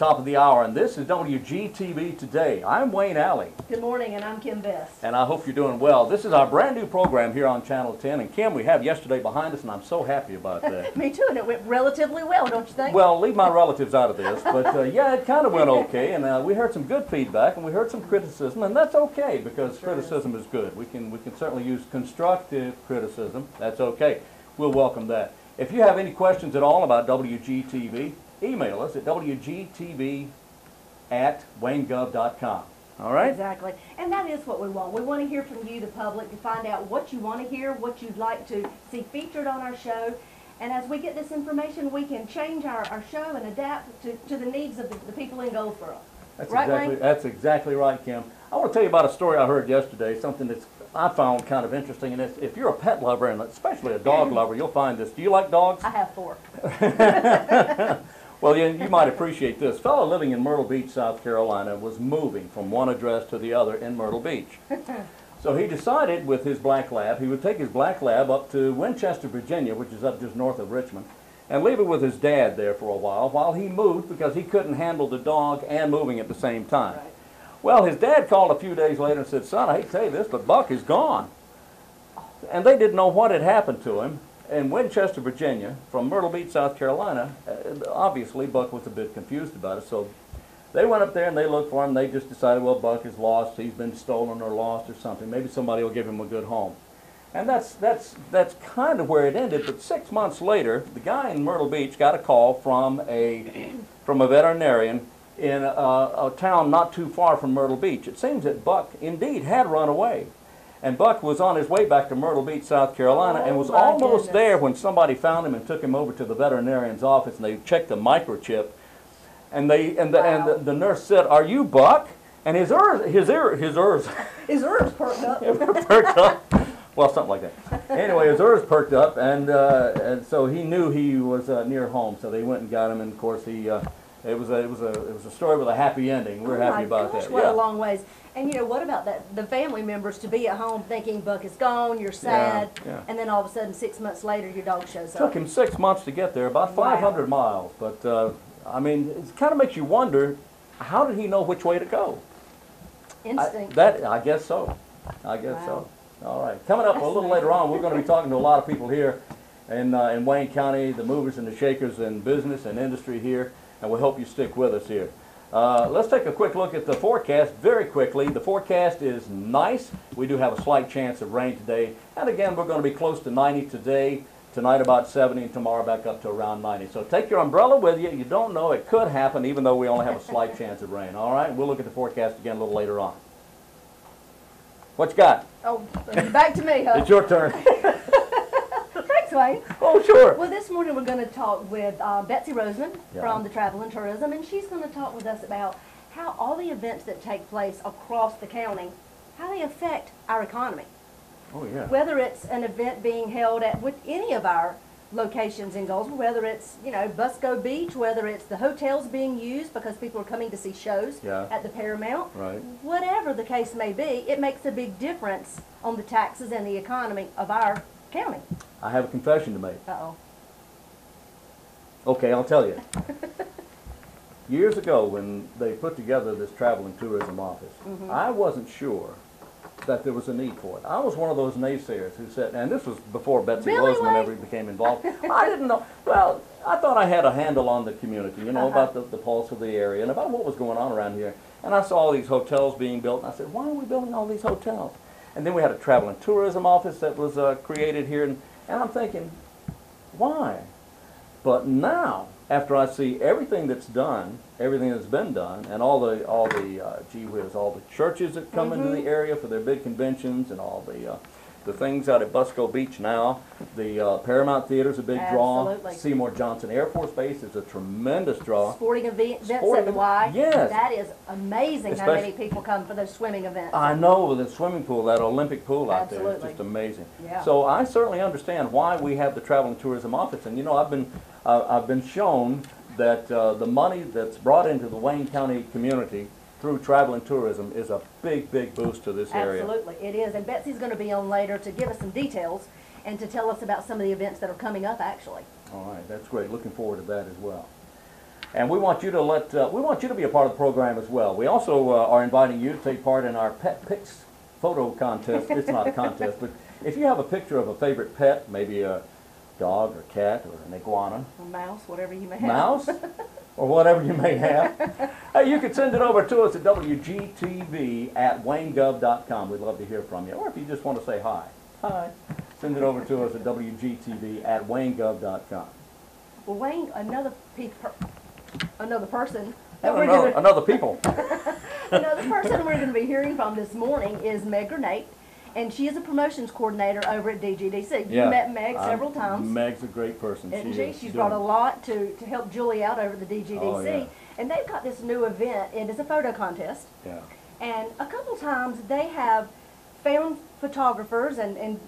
top of the hour, and this is WGTV Today. I'm Wayne Alley. Good morning, and I'm Kim Best. And I hope you're doing well. This is our brand new program here on Channel 10. And Kim, we have yesterday behind us, and I'm so happy about that. Me too, and it went relatively well, don't you think? Well, leave my relatives out of this, but yeah, it kind of went okay. And we heard some good feedback, and we heard some criticism, and that's okay because criticism is good. We can certainly use constructive criticism. That's okay. We'll welcome that. If you have any questions at all about WGTV, email us at wgtv@waynegov.com. All right? Exactly. And that is what we want. We want to hear from you, the public, to find out what you want to hear, what you'd like to see featured on our show. And as we get this information, we can change our show and adapt to the needs of the people in Goldsboro. That's exactly right, Kim. I want to tell you about a story I heard yesterday, something that's I found kind of interesting, and if you're a pet lover, and especially a dog lover, you'll find this. Do you like dogs? I have 4. Well, you might appreciate this. A fellow living in Myrtle Beach, South Carolina, was moving from one address to the other in Myrtle Beach. So he decided with his black lab, he would take his black lab up to Winchester, Virginia, which is up just north of Richmond, and leave it with his dad there for a while he moved because he couldn't handle the dog and moving at the same time. Right. Well, his dad called a few days later and said, "Son, I hate to tell you this, but Buck is gone." And they didn't know what had happened to him. In Winchester, Virginia, from Myrtle Beach, South Carolina, obviously Buck was a bit confused about it. So they went up there and they looked for him. They just decided, well, Buck is lost. He's been stolen or lost or something. Maybe somebody will give him a good home. And that's kind of where it ended. But 6 months later, the guy in Myrtle Beach got a call from a veterinarian in a town not too far from Myrtle Beach. It seems that Buck indeed had run away. And Buck was on his way back to Myrtle Beach, South Carolina, and was almost there when somebody found him and took him over to the veterinarian's office, and they checked the microchip. And the nurse said, "Are you Buck?" And his ears perked up. perked up. Well, something like that. Anyway, his ears perked up, and so he knew he was near home. So they went and got him, and of course it was a story with a happy ending. We're happy about that. What a long ways. And you know, what about the family members to be at home thinking Buck is gone, you're sad, and then all of a sudden 6 months later your dog shows up. It took him 6 months to get there, about 500 miles. But I mean, it kind of makes you wonder, how did he know which way to go? Instinct. I guess so. I guess so. All right. Coming up a little later on, we're going to be talking to a lot of people here in Wayne County, the movers and the shakers in business and industry here, and we hope you stick with us here. Let's take a quick look at the forecast very quickly. The forecast is nice. We do have a slight chance of rain today. And again, we're going to be close to 90 today, tonight about 70, and tomorrow back up to around 90. So take your umbrella with you. You don't know, it could happen even though we only have a slight chance of rain. All right, we'll look at the forecast again a little later on. What you got? Oh, back to me, huh? It's your turn. Thanks, Wayne. Oh, sure. Well, this morning we're going to talk with Betsy Roseman from the Travel and Tourism, and she's going to talk with us about how all the events that take place across the county, how they affect our economy. Oh, yeah. Whether it's an event being held with any of our locations in Goldsboro, whether it's, you know, Busco Beach, whether it's the hotels being used because people are coming to see shows at the Paramount. Right. Whatever the case may be, it makes a big difference on the taxes and the economy of our county. I have a confession to make. Uh-oh. Okay, I'll tell you. Years ago when they put together this travel and tourism office, I wasn't sure that there was a need for it. I was one of those naysayers who said, and this was before Betsy Roseman ever became involved. I didn't know. Well, I thought I had a handle on the community, you know, about the pulse of the area and about what was going on around here. And I saw all these hotels being built, and I said, why are we building all these hotels? And then we had a travel and tourism office that was created here, and I'm thinking, why? But now, after I see everything that's done, everything that's been done, and all the gee whiz, all the churches that come into the area for their big conventions, and all the things out at Busco Beach now, the Paramount Theater's a big draw. Seymour Johnson Air Force Base is a tremendous draw. Sporting events at the Y. Yes. That is amazing how many people come for those swimming events. I know, the swimming pool, that Olympic pool out there is just amazing. Yeah. So I certainly understand why we have the Travel and Tourism Office, and you know, I've been shown that the money that's brought into the Wayne County community through travel and tourism is a big, big boost to this area. Absolutely, it is. And Betsy's going to be on later to give us some details and to tell us about some of the events that are coming up, actually. All right, that's great. Looking forward to that as well. And we want you to be a part of the program as well. We also are inviting you to take part in our Pet Pics photo contest. It's not a contest, but if you have a picture of a favorite pet, maybe a dog or cat or an iguana. A mouse, whatever you may have. Mouse? Or whatever you may have. You can send it over to us at WGTV@waynegov.com. We'd love to hear from you. Or if you just want to say hi. Hi. Send it over to us at WGTV@waynegov.com. Well, Wayne, another person. Another people. Another person we're going to be hearing from this morning is Meg Grenate, and she is a promotions coordinator over at DGDC. You met Meg several times. Meg's a great person. Isn't she? She's brought a lot to help Julie out over the DGDC. Oh, yeah. And they've got this new event. It is a photo contest. Yeah. And a couple times they have found photographers and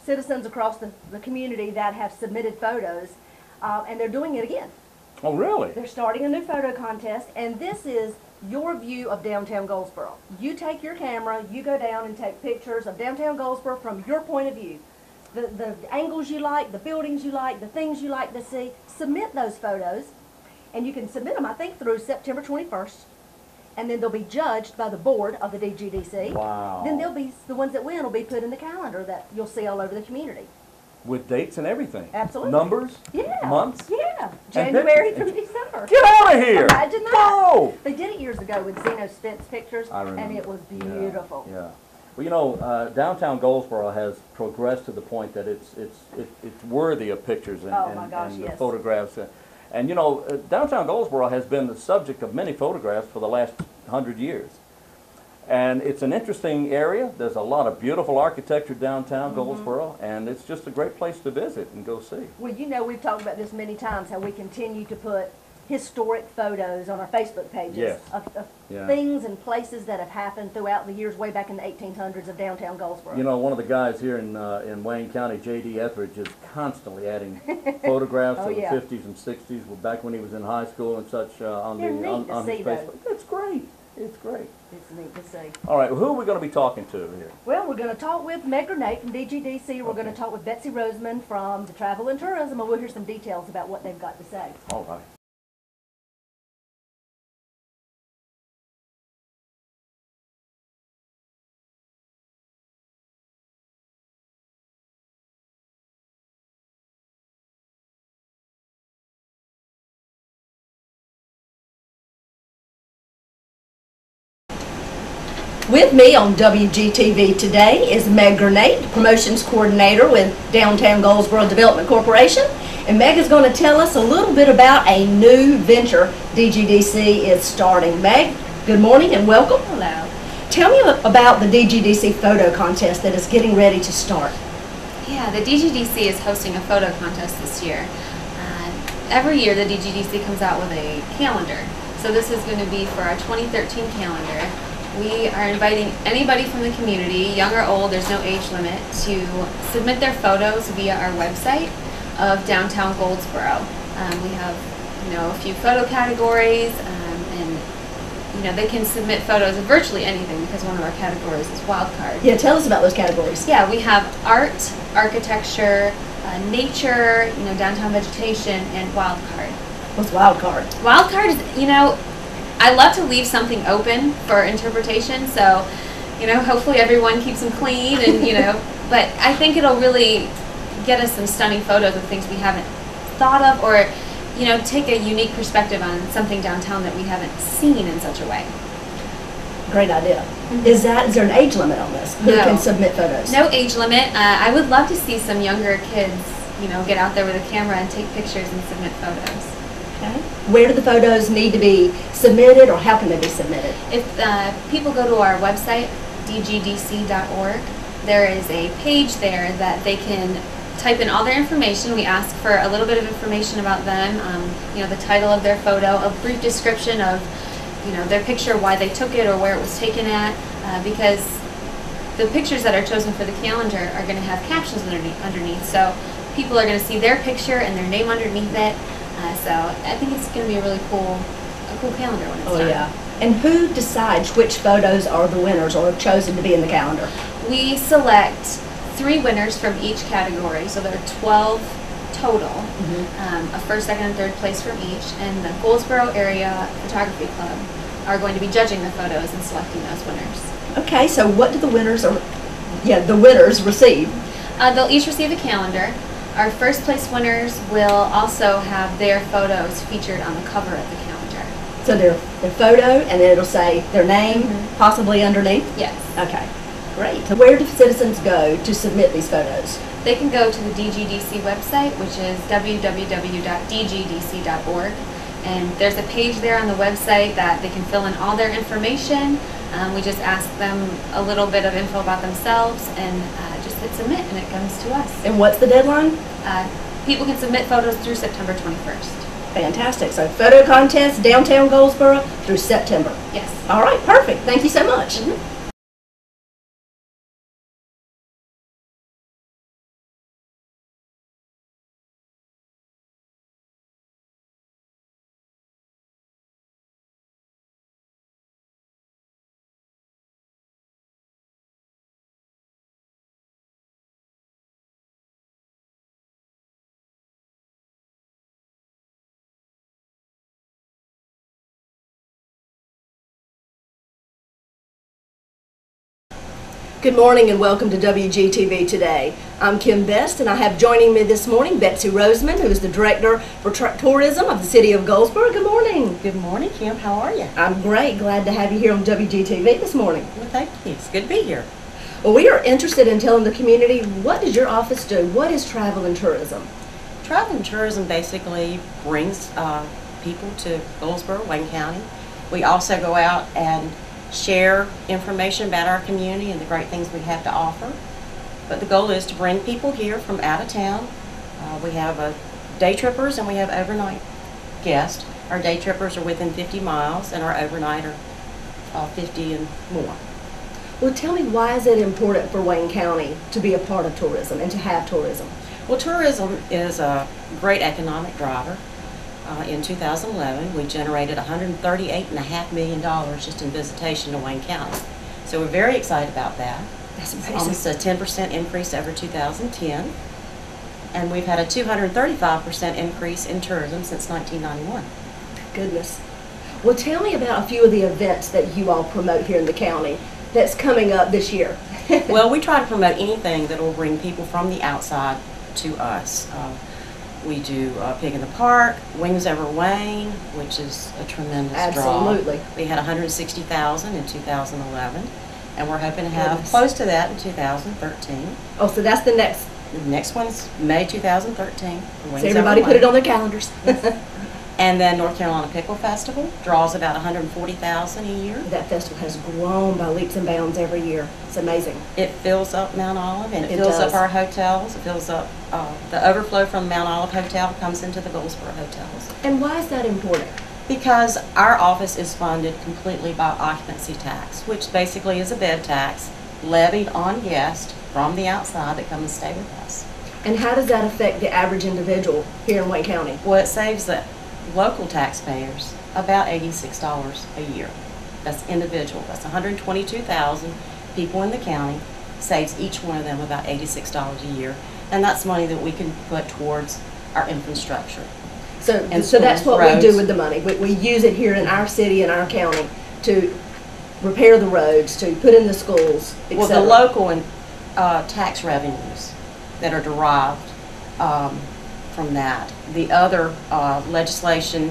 citizens across the community that have submitted photos, and they're doing it again. Oh, really? They're starting a new photo contest, and this is your view of downtown Goldsboro. You take your camera, you go down and take pictures of downtown Goldsboro from your point of view. The angles you like, the buildings you like, the things you like to see. Submit those photos, and you can submit them, I think, through September 21st. And then they'll be judged by the board of the DGDC. Wow. Then they'll be, the ones that win will be put in the calendar that you'll see all over the community. With dates and everything? Absolutely. Numbers? Yeah. Months? Yeah. January through December. Get out of here! Imagine that. Go! They did it years ago with Zeno Spence pictures, I remember. and it was beautiful. Yeah. Well, you know, downtown Goldsboro has progressed to the point that it's worthy of pictures and, yes. photographs. And you know, downtown Goldsboro has been the subject of many photographs for the last 100 years. And it's an interesting area. There's a lot of beautiful architecture downtown Goldsboro, and it's just a great place to visit and go see. Well, you know, we've talked about this many times, how we continue to put historic photos on our Facebook pages of things and places that have happened throughout the years, way back in the 1800s of downtown Goldsboro. You know, one of the guys here in Wayne County, J.D. Etheridge, is constantly adding photographs of the 50s and 60s, back when he was in high school and such on his Facebook. It's great. It's great. It's neat to see. All right, who are we going to be talking to here? Well, we're going to talk with Meg Grenate from DGDC. We're going to talk with Betsy Roseman from the Travel and Tourism, and we'll hear some details about what they've got to say. All right. With me on WGTV today is Meg Grenate, Promotions Coordinator with Downtown Goldsboro Development Corporation. And Meg is going to tell us a little bit about a new venture DGDC is starting. Meg, good morning and welcome. Hello. Tell me about the DGDC photo contest that is getting ready to start. Yeah, the DGDC is hosting a photo contest this year. Every year the DGDC comes out with a calendar. So this is going to be for our 2013 calendar. We are inviting anybody from the community, young or old, there's no age limit, to submit their photos via our website of downtown Goldsboro. We have, a few photo categories, and they can submit photos of virtually anything because one of our categories is wild card. Yeah, tell us about those categories. Yeah, we have art, architecture, nature, downtown vegetation, and wild card. What's wild card? Wild card is, I love to leave something open for interpretation, so, hopefully everyone keeps them clean and, but I think it'll really get us some stunning photos of things we haven't thought of or, take a unique perspective on something downtown that we haven't seen in such a way. Great idea. Mm-hmm. Is there an age limit on this? Who can submit photos? No age limit. I would love to see some younger kids, get out there with a camera and take pictures and submit photos. Okay. Where do the photos need to be submitted, or how can they be submitted? If people go to our website, dgdc.org, there is a page there that they can type in all their information. We ask for a little bit of information about them, the title of their photo, a brief description of, their picture, why they took it or where it was taken at, because the pictures that are chosen for the calendar are going to have captions underneath. So people are going to see their picture and their name underneath it. So I think it's going to be a really cool calendar when it's done. Oh yeah. And who decides which photos are the winners or are chosen to be in the calendar? We select 3 winners from each category. So there are 12 total, a first, second, and third place from each, and the Goldsboro Area Photography Club are going to be judging the photos and selecting those winners. Okay, so what do the winners receive? They'll each receive a calendar. Our first place winners will also have their photos featured on the cover of the calendar. So their photo, and then it'll say their name, possibly underneath? Yes. Okay, great. So where do citizens go to submit these photos? They can go to the DGDC website, which is www.dgdc.org. And there's a page there on the website that they can fill in all their information. We just ask them a little bit of info about themselves and just hit submit, and it comes to us. And what's the deadline? People can submit photos through September 21st. Fantastic. So photo contest, downtown Goldsboro through September. Yes. All right, perfect. Thank you so much. Good morning and welcome to WGTV Today. I'm Kim Best, and I have joining me this morning Betsy Roseman, who is the Director for Tourism of the City of Goldsboro. Good morning. Good morning, Kim. How are you? I'm great. Glad to have you here on WGTV this morning. Well, thank you. It's good to be here. Well, we are interested in telling the community, what does your office do? What is travel and tourism? Travel and tourism basically brings people to Goldsboro, Wayne County. We also go out and share information about our community and the great things we have to offer. But the goal is to bring people here from out of town. We have day trippers and we have overnight guests. Our day trippers are within 50 miles and our overnight are 50 and more. Well, tell me, why is it important for Wayne County to be a part of tourism and to have tourism? Well, tourism is a great economic driver. In 2011, we generated $138.5 million just in visitation to Wayne County. So we're very excited about that. That's It's amazing. almost a 10% increase over 2010. And we've had a 235% increase in tourism since 1991. Goodness. Well, tell me about a few of the events that you all promote here in the county that's coming up this year. Well, we try to promote anything that will bring people from the outside to us. We do Pig in the Park, Wings Over Wayne, which is a tremendous Absolutely. draw. We had 160,000 in 2011, and we're hoping to have Goodness. close to that in 2013. Oh, so that's the next. The next one's May 2013. So everybody put it on their calendars. And then North Carolina Pickle Festival draws about 140,000 a year. That festival has grown by leaps and bounds every year. It's amazing. It fills up Mount Olive, and it It fills does. up our hotels. It fills up the overflow from Mount Olive Hotel comes into the Goldsboro hotels. And why is that important? Because our office is funded completely by occupancy tax, which basically is a bed tax levied on guests from the outside that come and stay with us. And how does that affect the average individual here in Wayne County? Well, it saves the local taxpayers about $86 a year. That's individual. That's 122,000 people in the county. Saves each one of them about $86 a year. And that's money that we can put towards our infrastructure. So And that's what roads. we do with the money. We use it here in our city and our county to repair the roads, to put in the schools, etc. Well, the local and tax revenues that are derived from that. The other legislation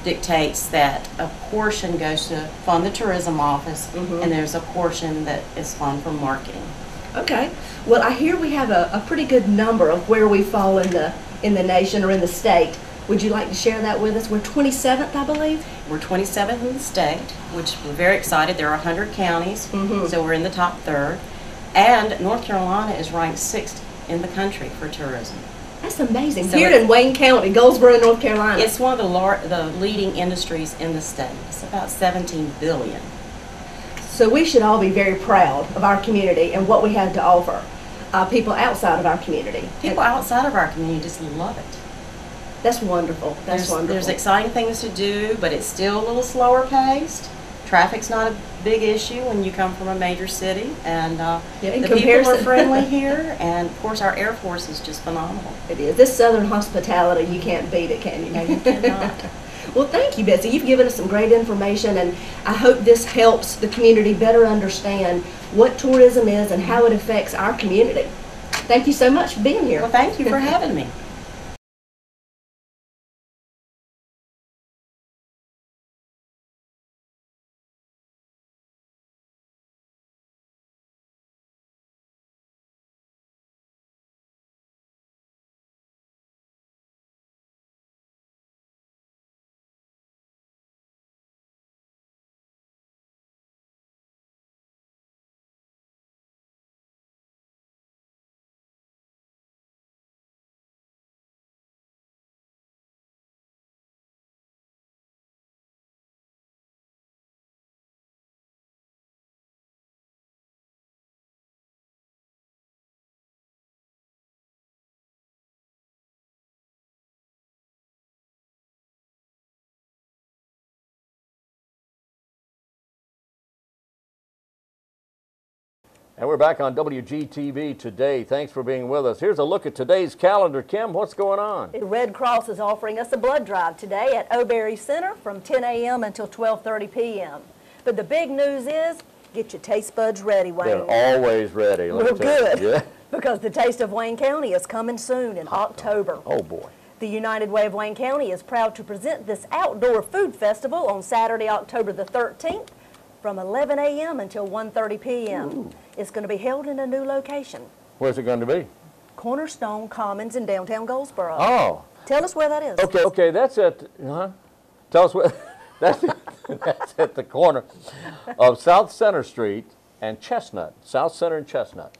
dictates that a portion goes to fund the tourism office, and there's a portion that is fund for marketing. Okay. Well, I hear we have a pretty good number of where we fall in the nation or in the state. Would you like to share that with us? We're 27th, I believe. We're 27th in the state, which we're very excited. There are 100 counties, so we're in the top third. And North Carolina is ranked 6th in the country for tourism. That's amazing. So Here in Wayne County, Goldsboro, North Carolina. It's one of the leading industries in the state. It's about $17 billion. So we should all be very proud of our community and what we have to offer people outside of our community. People outside of our community just love it. That's wonderful. That's wonderful. There's exciting things to do, but it's still a little slower paced. Traffic's not a big issue when you come from a major city, and the people comparison. are friendly here, and of course our Air Force is just phenomenal. It is. This Southern hospitality, you can't beat it, can you? No, you cannot. Well, thank you, Betsy. You've given us some great information, and I hope this helps the community better understand what tourism is and how it affects our community. Thank you so much for being here. Well, thank you for having me. And we're back on WGTV today. Thanks for being with us. Here's a look at today's calendar. Kim, what's going on? The Red Cross is offering us a blood drive today at O'Berry Center from 10 a.m. until 12:30 p.m. But the big news is, get your taste buds ready, Wayne. They're always ready. Well, good. Yeah. Because the Taste of Wayne County is coming soon in October. Oh, boy. The United Way of Wayne County is proud to present this outdoor food festival on Saturday, October the 13th from 11 a.m. until 1:30 p.m. Ooh. It's going to be held in a new location, Where's it going to be? Cornerstone Commons in downtown Goldsboro. Oh. Tell us where that is. Okay, that's at, tell us where, that's at the corner of South Center Street and Chestnut, South Center and Chestnut.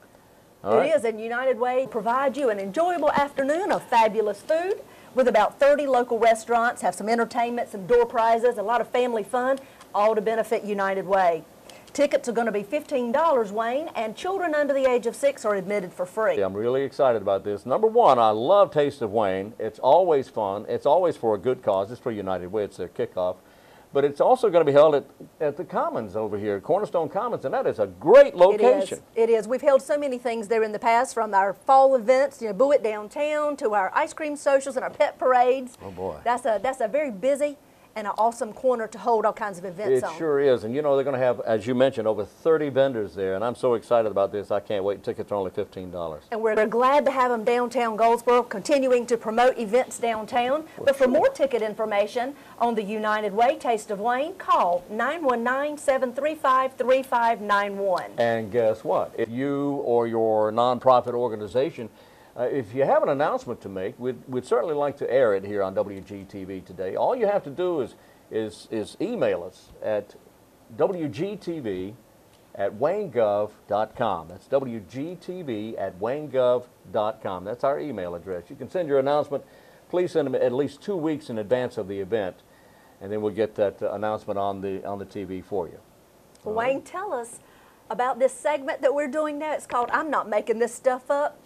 All right. It is, and United Way provides you an enjoyable afternoon of fabulous food with about 30 local restaurants, have some entertainment, some door prizes, a lot of family fun, all to benefit United Way. Tickets are going to be $15, Wayne, and children under the age of 6 are admitted for free. I'm really excited about this. Number one, I love Taste of Wayne. It's always fun. It's always for a good cause. It's for United Way. It's their kickoff. But it's also going to be held at the Commons over here, Cornerstone Commons, and that is a great location. It is. We've held so many things there in the past, from our fall events, Boo It Downtown, to our ice cream socials and our pet parades. Oh, boy. That's a very busy and an awesome corner to hold all kinds of events on. It sure is. And they're going to have, as you mentioned, over 30 vendors there. And I'm so excited about this. I can't wait. Tickets are only $15. And we're glad to have them downtown Goldsboro, continuing to promote events downtown. But for more ticket information on the United Way Taste of Wayne, call 919-735-3591. And guess what? If you or your nonprofit organization, if you have an announcement to make, we'd certainly like to air it here on WGTV today. All you have to do is email us at WGTV@waynegov.com. That's WGTV@waynegov.com. That's our email address. You can send your announcement. Please send them at least 2 weeks in advance of the event, and then we'll get that announcement on the TV for you. Well, Wayne, tell us about this segment that we're doing now. It's called I'm Not Making This Stuff Up.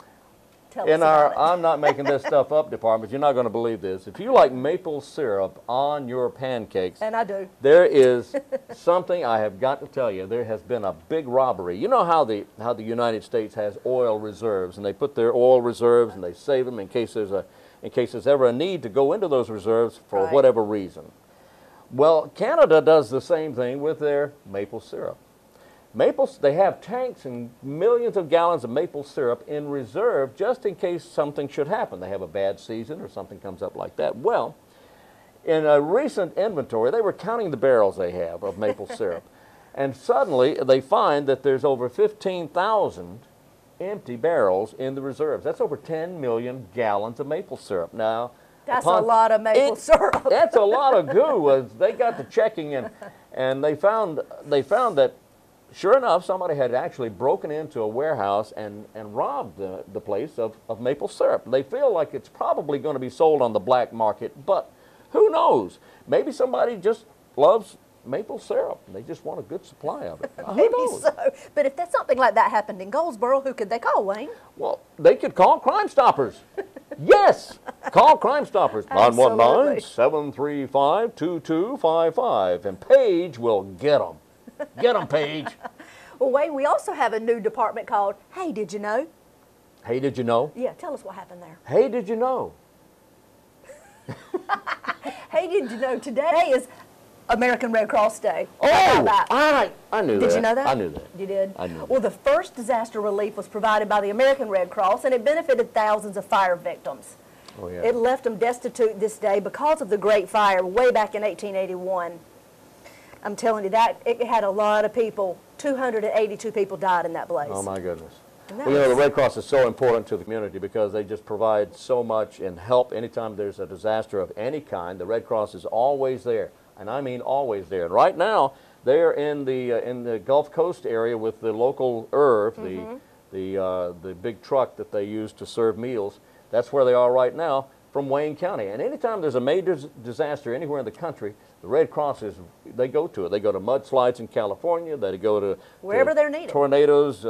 In our I'm Not Making This Stuff Up department, you're not going to believe this. If you like maple syrup on your pancakes, and I do, there is something I have got to tell you. There has been a big robbery. You know how the United States has oil reserves, and they put their oil reserves and they save them in case there's ever a need to go into those reserves for whatever reason. Well, Canada does the same thing with their maple syrup. They have tanks and millions of gallons of maple syrup in reserve just in case something should happen. They have a bad season or something comes up like that. Well, in a recent inventory, they were counting the barrels they have of maple syrup. And suddenly, they find that there's over 15,000 empty barrels in the reserves. That's over 10 million gallons of maple syrup. Now, that's a lot of maple syrup. That's a lot of goo. They got to checking and they found that, sure enough, somebody had actually broken into a warehouse and robbed the place of maple syrup. They feel like it's probably going to be sold on the black market, but who knows? Maybe somebody just loves maple syrup. They just want a good supply of it. Who knows? So. But if something like that happened in Goldsboro, who could they call, Wayne? Well, they could call Crime Stoppers. Yes! Call Crime Stoppers, Absolutely. 919-735-2255, and Paige will get them. Get them, Paige. Well, Wayne, we also have a new department called Hey, Did You Know? Hey, did you know? Yeah, tell us what happened there. Hey, did you know? Hey, did you know today is American Red Cross Day? Oh, I knew that. Did you know that? I knew that. You did? I knew that. Well, the first disaster relief was provided by the American Red Cross, and it benefited thousands of fire victims. Oh, yeah. It left them destitute this day because of the Great Fire way back in 1881. I'm telling you, that it had a lot of people. 282 people died in that blaze. Oh, my goodness. Well, you know, the Red Cross is so important to the community because they just provide so much and help anytime there's a disaster of any kind. The Red Cross is always there, and I mean always there. And right now, they're in the Gulf Coast area with the local IRV, the big truck that they use to serve meals. That's where they are right now from Wayne County. And anytime there's a major disaster anywhere in the country, the Red Cross they go to it. They go to mudslides in California. They go to wherever they're needed. Tornadoes,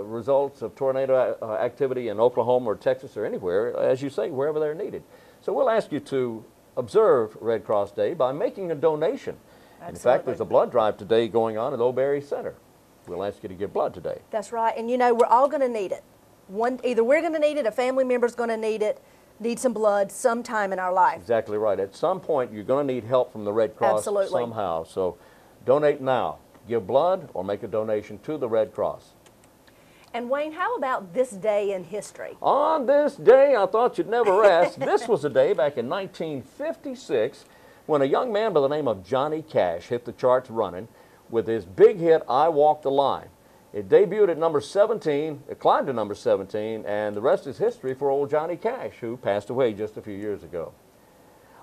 results of tornado activity in Oklahoma or Texas or anywhere, as you say, wherever they're needed. So we'll ask you to observe Red Cross Day by making a donation. Absolutely. In fact, there's a blood drive today going on at O'Berry Center. We'll ask you to give blood today. That's right. And you know, we're all going to need it. Either we're going to need it, a family member's going to need some blood sometime in our life. Exactly right. At some point, you're going to need help from the Red Cross somehow. So donate now. Give blood or make a donation to the Red Cross. And Wayne, how about this day in history? On this day, I thought you'd never ask. This was a day back in 1956 when a young man by the name of Johnny Cash hit the charts running with his big hit, I Walk the Line. It debuted at number 17, it climbed to number 17, and the rest is history for old Johnny Cash, who passed away just a few years ago.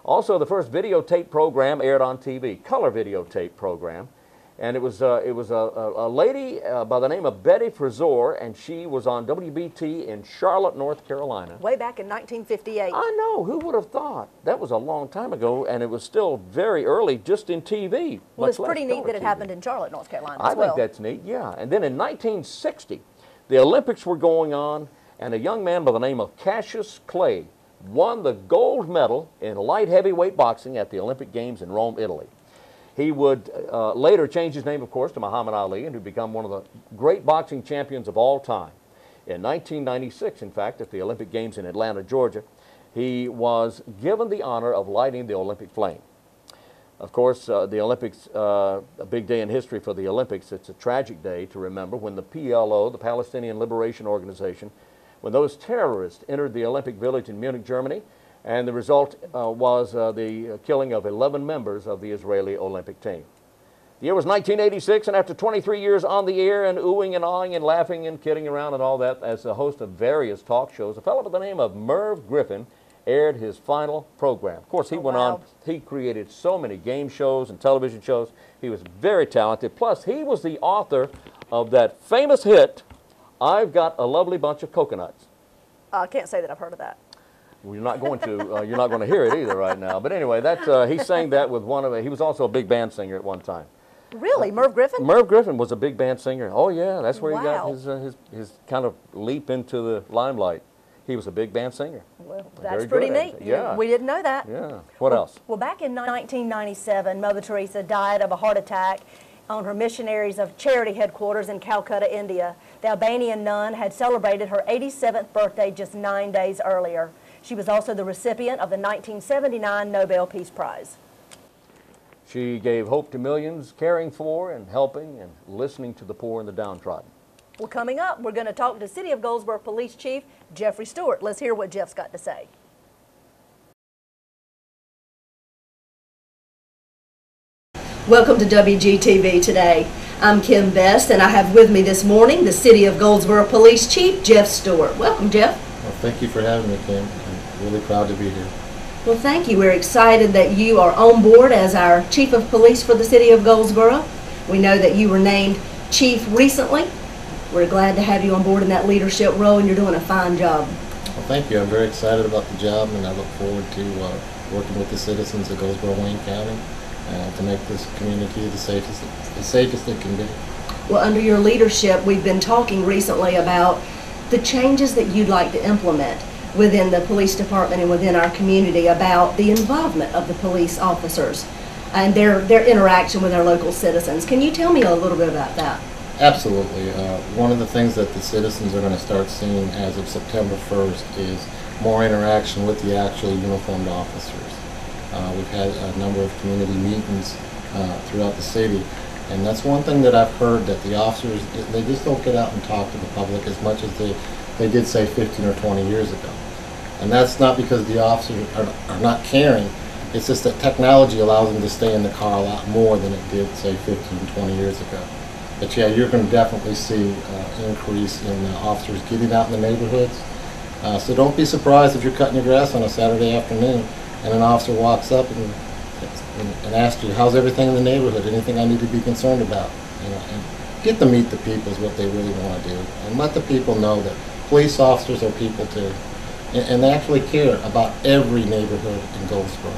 Also, the first videotape program aired on TV, color videotape program, and it was a lady by the name of Betty Frizor, and she was on WBT in Charlotte, North Carolina. Way back in 1958. I know, who would have thought? That was a long time ago, and it was still very early just in TV. Well, it's pretty neat that it happened in Charlotte, North Carolina as well. I think that's neat, yeah. And then in 1960, the Olympics were going on, and a young man by the name of Cassius Clay won the gold medal in light heavyweight boxing at the Olympic Games in Rome, Italy. He would later change his name, of course, to Muhammad Ali and would become one of the great boxing champions of all time. In 1996, in fact, at the Olympic Games in Atlanta, Georgia, he was given the honor of lighting the Olympic flame. Of course, the Olympics, a big day in history for the Olympics. It's a tragic day to remember when the PLO, the Palestinian Liberation Organization, when those terrorists entered the Olympic Village in Munich, Germany, and the result was the killing of 11 members of the Israeli Olympic team. The year was 1986, and after 23 years on the air and oohing and awing and laughing and kidding around and all that, as the host of various talk shows, a fellow by the name of Merv Griffin aired his final program. Of course, he went on, he created so many game shows and television shows. He was very talented. Plus, he was the author of that famous hit, I've Got a Lovely Bunch of Coconuts. I can't say that I've heard of that. Well, you're not going to hear it either right now. But anyway, that he sang that with he was also a big band singer at one time. Really? Merv Griffin? Merv Griffin was a big band singer. Oh, yeah, that's where he got his kind of leap into the limelight. He was a big band singer. Well, that's pretty neat. Yeah. We didn't know that. Yeah. What else? Well, back in 1997, Mother Teresa died of a heart attack on her Missionaries of Charity headquarters in Calcutta, India. The Albanian nun had celebrated her 87th birthday just 9 days earlier. She was also the recipient of the 1979 Nobel Peace Prize. She gave hope to millions, caring for and helping and listening to the poor and the downtrodden. Well, coming up, we're going to talk to City of Goldsboro Police Chief Jeffrey Stewart. Let's hear what Jeff's got to say. Welcome to WGTV Today. I'm Kim Best, and I have with me this morning the City of Goldsboro Police Chief Jeff Stewart. Welcome, Jeff. Well, thank you for having me, Kim. I'm really proud to be here. Well, thank you. We're excited that you are on board as our Chief of Police for the City of Goldsboro. We know that you were named Chief recently. We're glad to have you on board in that leadership role, and you're doing a fine job. Well, thank you. I'm very excited about the job, and I look forward to working with the citizens of Goldsboro, Wayne County to make this community the safest it can be. Well, under your leadership, we've been talking recently about the changes that you'd like to implement. within the police department and within our community about the involvement of the police officers and their interaction with our local citizens. Can you tell me a little bit about that? Absolutely. One of the things that the citizens are going to start seeing as of September 1st is more interaction with the actual uniformed officers. We've had a number of community meetings throughout the city, and that's one thing that I've heard, that the officers, they just don't get out and talk to the public as much as they did, say, 15 or 20 years ago. And that's not because the officers are not caring. It's just that technology allows them to stay in the car a lot more than it did, say, 15, 20 years ago. But yeah, you're going to definitely see an increase in officers getting out in the neighborhoods. So don't be surprised if you're cutting your grass on a Saturday afternoon and an officer walks up and asks you, how's everything in the neighborhood? Anything I need to be concerned about? And get to meet the people is what they really want to do. And let the people know that police officers are people too. And they actually care about every neighborhood in Goldsboro.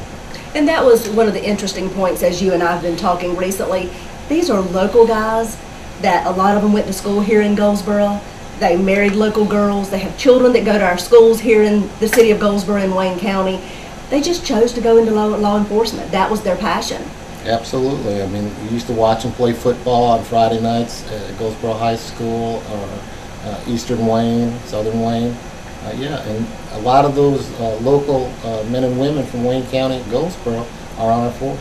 And that was one of the interesting points as you and I have been talking recently. These are local guys that a lot of them went to school here in Goldsboro. They married local girls. They have children that go to our schools here in the city of Goldsboro and Wayne County. They just chose to go into law enforcement. That was their passion. Absolutely. I mean, we used to watch them play football on Friday nights at Goldsboro High School or Eastern Wayne, Southern Wayne. Yeah, and a lot of those local men and women from Wayne County and Goldsboro are on our force.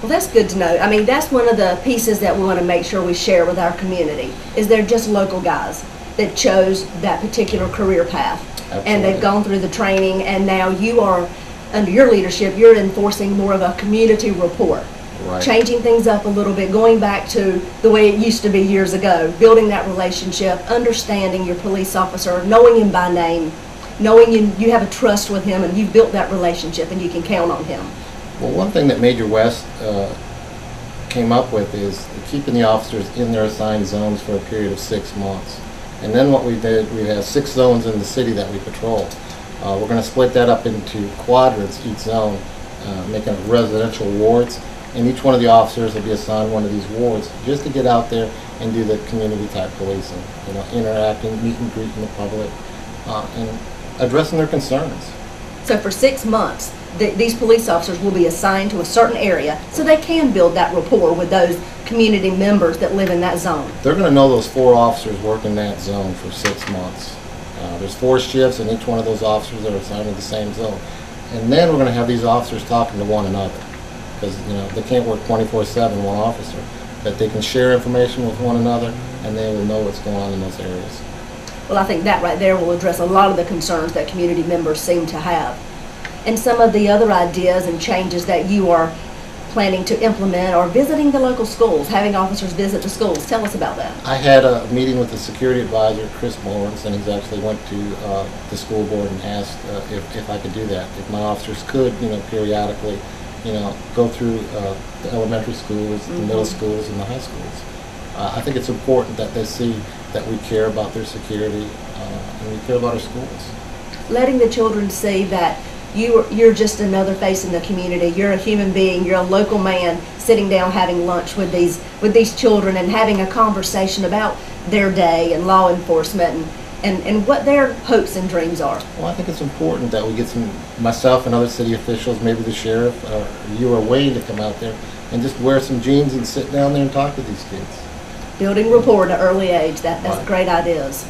Well, that's good to know. I mean, that's one of the pieces that we want to make sure we share with our community, is they're just local guys that chose that particular career path. Absolutely. And they've gone through the training, and now you are, under your leadership, you're enforcing more of a community rapport. Right. Changing things up a little bit, going back to the way it used to be years ago, building that relationship, understanding your police officer, knowing him by name, knowing you have a trust with him and you've built that relationship and you can count on him. Well, one thing that Major West came up with is keeping the officers in their assigned zones for a period of 6 months. And then what we did, we have 6 zones in the city that we patrol. We're going to split that up into quadrants, each zone, making it residential wards. And each one of the officers will be assigned one of these wards just to get out there and do the community type policing, interacting, meet and greeting the public, and addressing their concerns. So for 6 months, these police officers will be assigned to a certain area so they can build that rapport with those community members that live in that zone. They're going to know those 4 officers work in that zone for 6 months. There's 4 shifts, and each one of those officers are assigned to the same zone. And then we're going to have these officers talking to one another, because they can't work 24/7, one officer. That they can share information with one another, and they will know what's going on in those areas. Well, I think that right there will address a lot of the concerns that community members seem to have. And some of the other ideas and changes that you are planning to implement are visiting the local schools, having officers visit the schools. Tell us about that. I had a meeting with the security advisor, Chris Lawrence, and he's actually went to the school board and asked if I could do that. If my officers could, periodically, go through the elementary schools, the middle schools, and the high schools. I think it's important that they see that we care about their security and we care about our schools. Letting the children see that you're just another face in the community. You're a human being. You're a local man sitting down having lunch with these children and having a conversation about their day and law enforcement and what their hopes and dreams are. Well, I think it's important that we get myself and other city officials, maybe the sheriff, or you or Wayne, to come out there and just wear some jeans and sit down there and talk to these kids. Building rapport at an early age, that's right. Great ideas.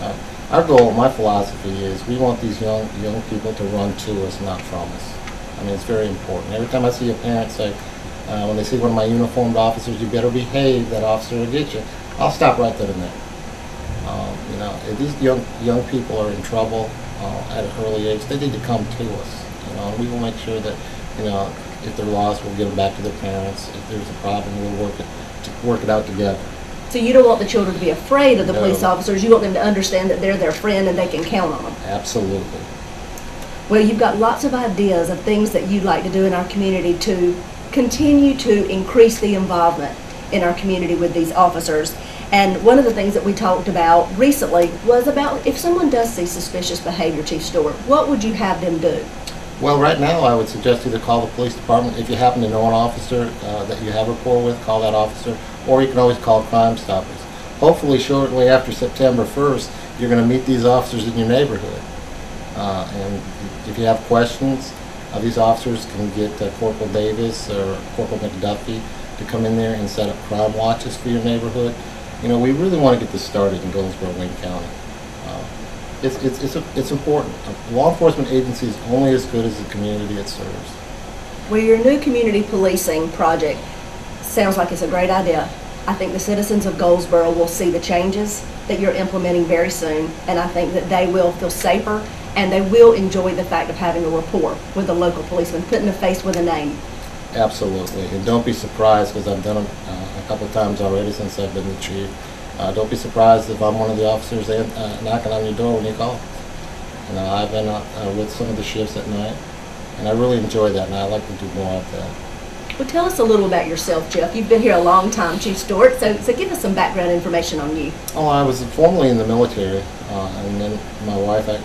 Our goal, my philosophy is we want these young people to run to us, not from us. I mean, it's very important. Every time I see a parent say, when they see one of my uniformed officers, you better behave, that officer will get you, I'll stop right there and there. If these young people are in trouble at an early age, they need to come to us. And we will make sure that, if they're lost, we'll get them back to their parents. If there's a problem, we'll work it out together. So you don't want the children to be afraid of the police officers. You want them to understand that they're their friend and they can count on them. Absolutely. Well, you've got lots of ideas of things that you'd like to do in our community to continue to increase the involvement in our community with these officers. And one of the things that we talked about recently was about if someone does see suspicious behavior, Chief Stewart, what would you have them do? Well, right now I would suggest either call the police department. If you happen to know an officer that you have rapport with, call that officer, or you can always call Crime Stoppers. Hopefully shortly after September 1st, you're going to meet these officers in your neighborhood. And if you have questions, these officers can get Corporal Davis or Corporal McDuffie to come in there and set up crime watches for your neighborhood. You know, we really want to get this started in Goldsboro, Wayne County. It's important. A law enforcement agency is only as good as the community it serves. Well, your new community policing project sounds like it's a great idea. I think the citizens of Goldsboro will see the changes that you're implementing very soon, and I think that they will feel safer and they will enjoy the fact of having a rapport with the local policeman, putting a face with a name. Absolutely, and don't be surprised, because I've done it a couple of times already since I've been the chief. Don't be surprised if I'm one of the officers knocking on your door when you call. You know, I've been with some of the shifts at night, and I really enjoy that, and I like to do more of that. Well, tell us a little about yourself, Jeff. You've been here a long time, Chief Stewart, so give us some background information on you. Oh, I was formerly in the military, and then my wife, I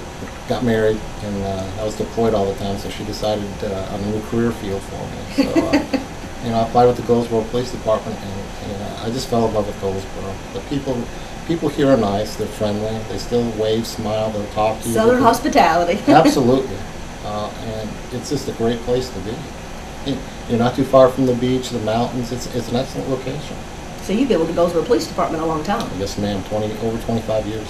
got married, and I was deployed all the time, so she decided on a new career field for me. So, you know, I applied with the Goldsboro Police Department, and I just fell in love with Goldsboro. The people here are nice, they're friendly, they still wave, smile, they'll talk to you. Southern hospitality. Absolutely. And it's just a great place to be. You're not too far from the beach, the mountains. It's an excellent location. So you've been with the Goldsboro Police Department a long time. Yes, ma'am. Over 25 years.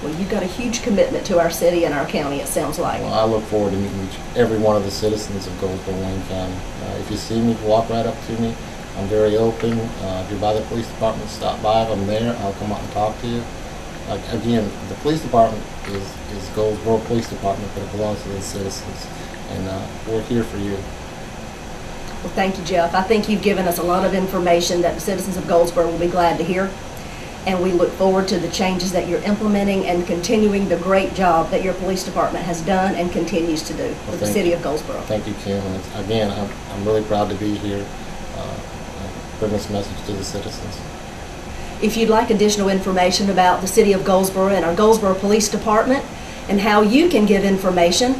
Well, you've got a huge commitment to our city and our county, it sounds like. Well, I look forward to meeting every one of the citizens of Goldsboro, Wayne County. If you see me, walk right up to me. I'm very open. If you're by the police department, stop by. If I'm there, I'll come out and talk to you. Again, the police department is Goldsboro Police Department, but it belongs to the citizens. And we're here for you. Well, thank you, Jeff. I think you've given us a lot of information that the citizens of Goldsboro will be glad to hear. And we look forward to the changes that you're implementing and continuing the great job that your police department has done and continues to do for the city of Goldsboro. Thank you, Kim. And again, I'm really proud to be here, bring this message to the citizens. If you'd like additional information about the city of Goldsboro and our Goldsboro Police Department and how you can give information,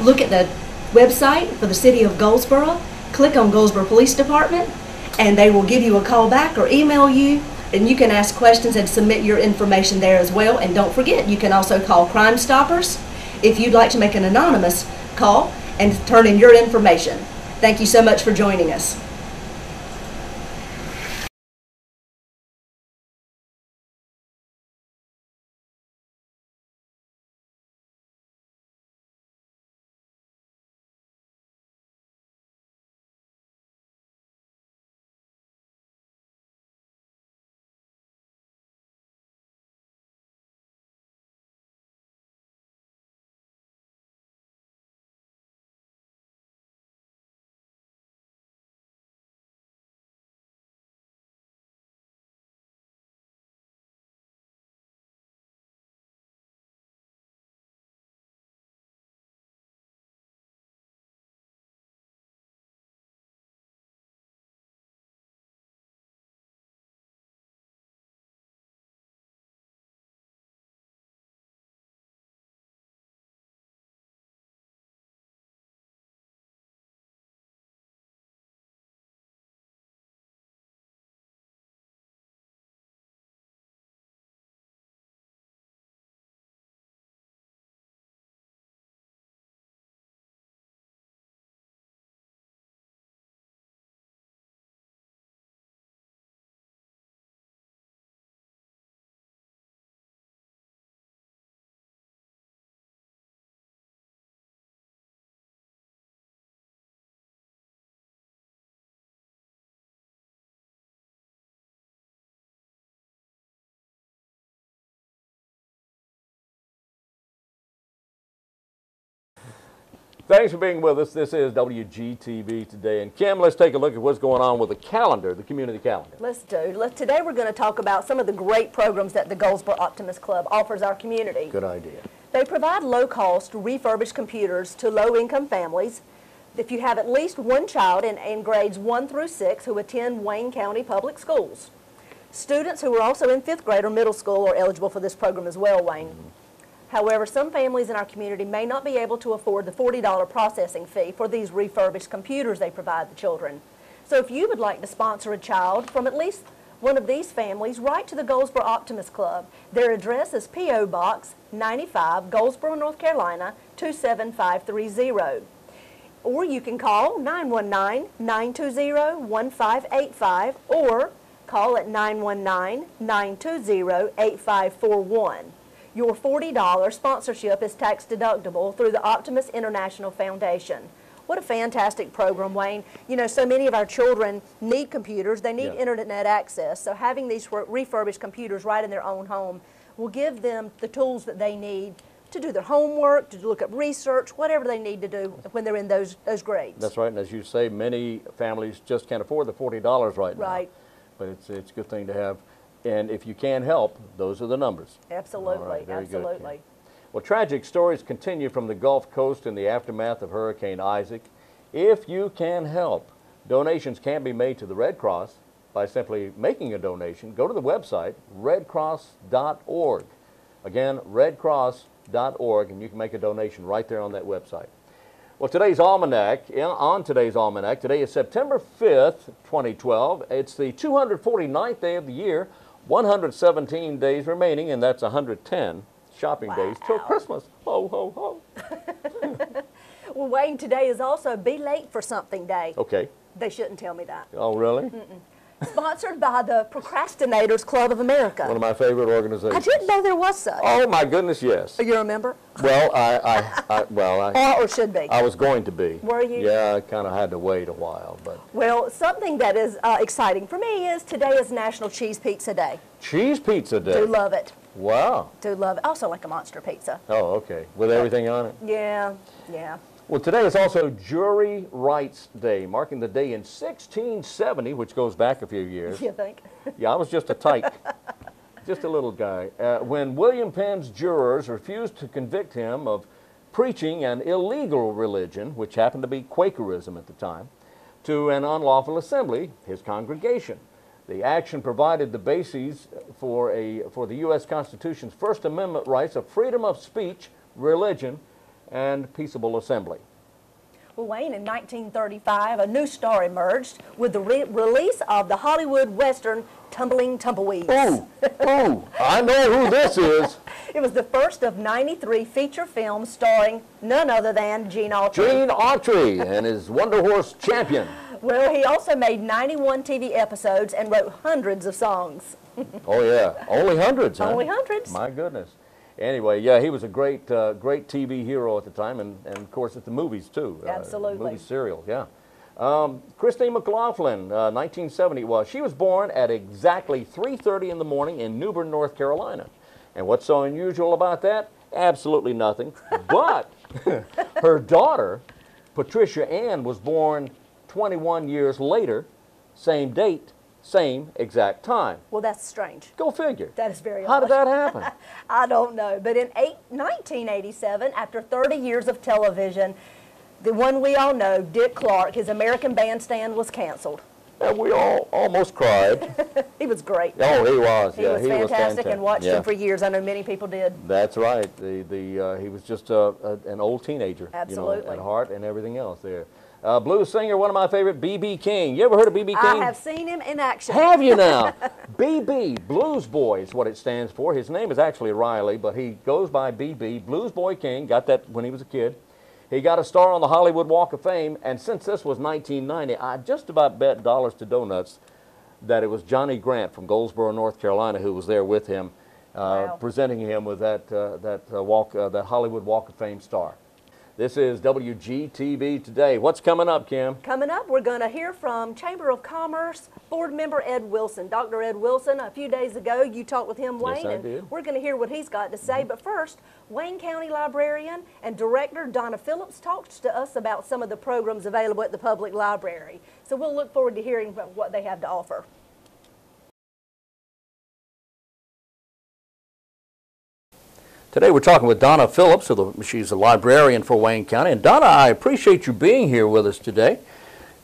look at the website for the city of Goldsboro, click on Goldsboro Police Department, and they will give you a call back or email you, and you can ask questions and submit your information there as well. And don't forget, you can also call Crime Stoppers if you'd like to make an anonymous call and turn in your information. Thank you so much for joining us. Thanks for being with us. This is WGTV Today. And Kim, let's take a look at what's going on with the calendar, the community calendar. Let's do. Today we're going to talk about some of the great programs that the Goldsboro Optimist Club offers our community. Good idea. They provide low-cost refurbished computers to low-income families. If you have at least one child in grades 1 through 6 who attend Wayne County Public Schools. Students who are also in 5th grade or middle school are eligible for this program as well, Wayne. However, some families in our community may not be able to afford the $40 processing fee for these refurbished computers they provide the children. So if you would like to sponsor a child from at least one of these families, write to the Goldsboro Optimist Club. Their address is P.O. Box 95, Goldsboro, North Carolina, 27530. Or you can call 919-920-1585 or call at 919-920-8541. Your $40 sponsorship is tax deductible through the Optimist International Foundation. What a fantastic program, Wayne. You know, so many of our children need computers. They need internet access. So having these refurbished computers right in their own home will give them the tools that they need to do their homework, to look at research, whatever they need to do when they're in those grades. That's right, and as you say, many families just can't afford the $40 right now. Right. But it's a good thing to have. And if you can help, those are the numbers. Absolutely, right, absolutely. Good. Well, tragic stories continue from the Gulf Coast in the aftermath of Hurricane Isaac. If you can help, donations can be made to the Red Cross by simply making a donation. Go to the website, redcross.org. Again, redcross.org, and you can make a donation right there on that website. Well, today's almanac, today is September 5th, 2012. It's the 249th day of the year, 117 days remaining, and that's 110 shopping days till Christmas. Ho, ho, ho. Well, Wayne, today is also Be Late for Something Day. Okay. They shouldn't tell me that. Oh, really? Sponsored by the Procrastinators Club of America. One of my favorite organizations. I didn't know there was such. Oh, my goodness, yes. Are you a member? Well, Or should be. I was going to be. Were you? Yeah, I kind of had to wait a while, but. Well, something that is exciting for me is today is National Cheese Pizza Day. Cheese Pizza Day? Do love it. Wow. Do love it. Also like a monster pizza. Oh, okay. With everything on it? Yeah, yeah. Well, today is also Jury Rights Day, marking the day in 1670, which goes back a few years. You think? Yeah, I was just a tyke, just a little guy. When William Penn's jurors refused to convict him of preaching an illegal religion, which happened to be Quakerism at the time, to an unlawful assembly, his congregation. The action provided the basis for the U.S. Constitution's First Amendment rights of freedom of speech, religion, and peaceable assembly. Well, Wayne, in 1935, a new star emerged with the release of the Hollywood Western Tumbling Tumbleweeds. Oh, I know who this is. It was the first of 93 feature films starring none other than Gene Autry. Gene Autry and his Wonder Horse Champion. Well, he also made 91 TV episodes and wrote hundreds of songs. Oh, yeah. Only hundreds, huh? Only hundreds. My goodness. Anyway, yeah, he was a great TV hero at the time, and of course at the movies, too. Absolutely. Movie serial, yeah. Christine McLaughlin, 1970 was. She was born at exactly 3:30 in the morning in New Bern, North Carolina. And what's so unusual about that? Absolutely nothing. But her daughter, Patricia Ann, was born 21 years later, same date, same exact time. Well, that's strange. Go figure. That is very How odd. did that happen? I don't know. But in 1987, after 30 years of television, the one we all know, Dick Clark, his American Bandstand was canceled. And we all almost cried. He was great. Oh, he was. He Yeah, was he was fantastic and watched yeah. him for years. I know many people did. That's right. He was just an old teenager, Absolutely. You know, at heart and everything else there. Blues singer, one of my favorite, B.B. King. You ever heard of B.B. King? I have seen him in action. Have you now? B.B., Blues Boy is what it stands for. His name is actually Riley, but he goes by B.B., Blues Boy King. Got that when he was a kid. He got a star on the Hollywood Walk of Fame, and since this was 1990, I just about bet dollars to donuts that it was Johnny Grant from Goldsboro, North Carolina, who was there with him, presenting him with that Hollywood Walk of Fame star. This is WGTV Today. What's coming up, Kim? Coming up, we're going to hear from Chamber of Commerce board member Ed Wilson. Dr. Ed Wilson, a few days ago, you talked with him, Wayne, Yes, I and did. we're going to hear what he's got to say. But first, Wayne County Librarian and Director Donna Phillips talked to us about some of the programs available at the public library. So we'll look forward to hearing what they have to offer. Today we're talking with Donna Phillips. She's a librarian for Wayne County. And Donna, I appreciate you being here with us today.